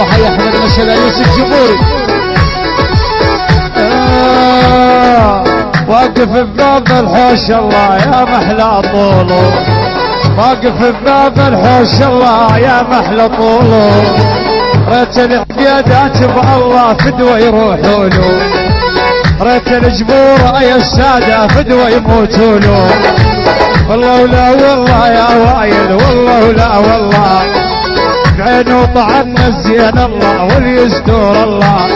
الله حي احمد مشهد يوسف جمهوري. واقف بباب الحوش الله يا محلى طوله، واقف بباب الحوش الله يا محلى طوله، ريت العقيدات بالله فدوى يروحوا له، ريت الجبور يا السادة فدوى يموتوا له، والله ولا والله يا وايل والله ولا والله، بعينه طعنا الزين الله وليستر الله،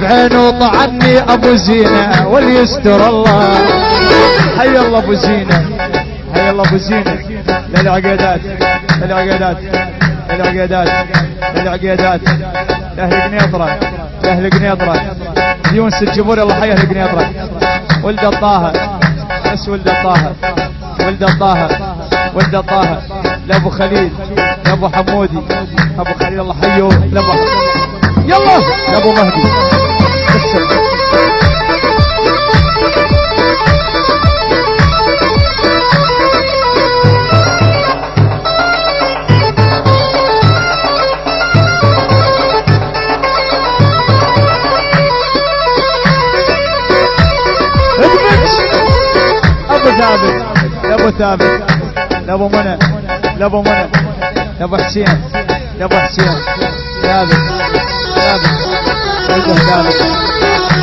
بعينه طعني ابو زينه وليستر الله. حي الله ابو زينه، حي الله ابو زينه. للعقيدات للعقيدات للعقيدات للعقيدات، لاهل قنيطره لاهل قنيطره، يونس الجبوري الله حي اهل قنيطره. ولد الطاهر بس ولد الطاهر ولد الطاهر ولد الطاهر، لابو خليل لابو حمودي ابو خليل الله حيه، لابو يلا لابو مهدي. ابو ثابت لابو ثابت لابو منى لابو منى لابو حسين لابو حسين ثابت ثابت ولده ثابت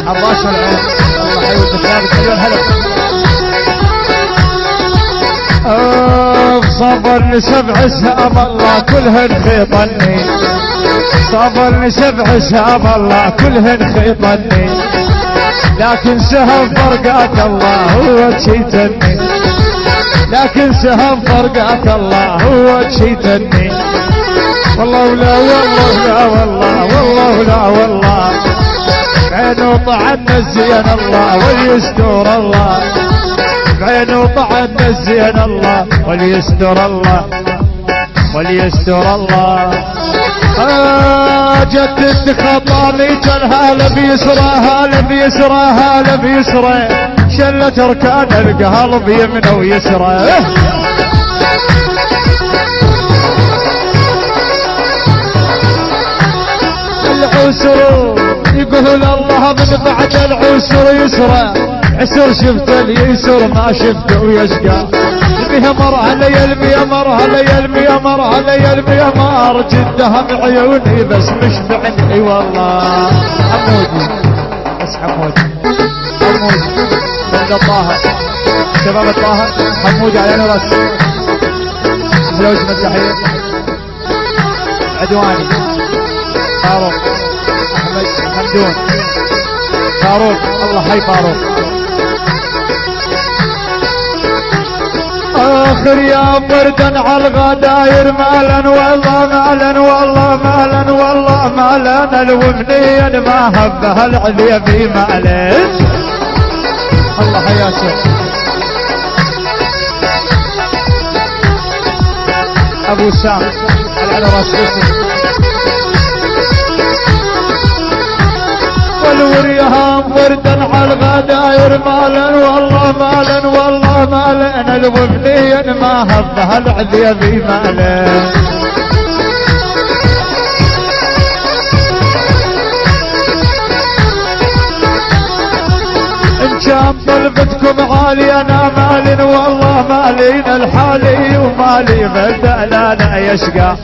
عباس والعين الله حي ولده ثابت. مليون هلا. صبرني 7 سهام الله كلهن خيطني، صبرني 7 سهام الله كلهن خيطني، لكن سهم فرقات الله هو تشيتني، لكن سهم فرقات الله هو تشيتني، والله ولا والله لا والله والله لا والله، بعينه طعنا الزين الله وليستر الله، بعينه طعنا الزين الله وليستر الله وليستر الله. جدد خطامي تنهال بيسرى هال بيسرى هال بيسرى، شلت اركان القلب يمنى ويسرى. العسر يقول الله من بعد العسر يسرى، عسر شفت اليسر ما شفته يشقى، يلميها مرحلة يلميها مرحلة يلميها مرحلة يلميها مار جدها بعيوني بس مش بعني والله. حمودي بس حمودي حمودي ولد الطاهر شباب الطاهر حمودي على راس زوج مدحين عدواني فاروق احمد حمدون فاروق الله حي فاروق. اخر يا بردا على الغداير مالا والله مالا والله مالا والله مالا، الومنيا ما هبها العذيبي مالا. الله حياته ابو سام على راس يوسف، والوريهام وردا على الغداير مالا والله مالا والله مالا، الومنيا ما هبها العذيبي مالا. ان كان طلبتكم عالي انا مال والله مالين الحالي، ومالي بدأ لا يشقى.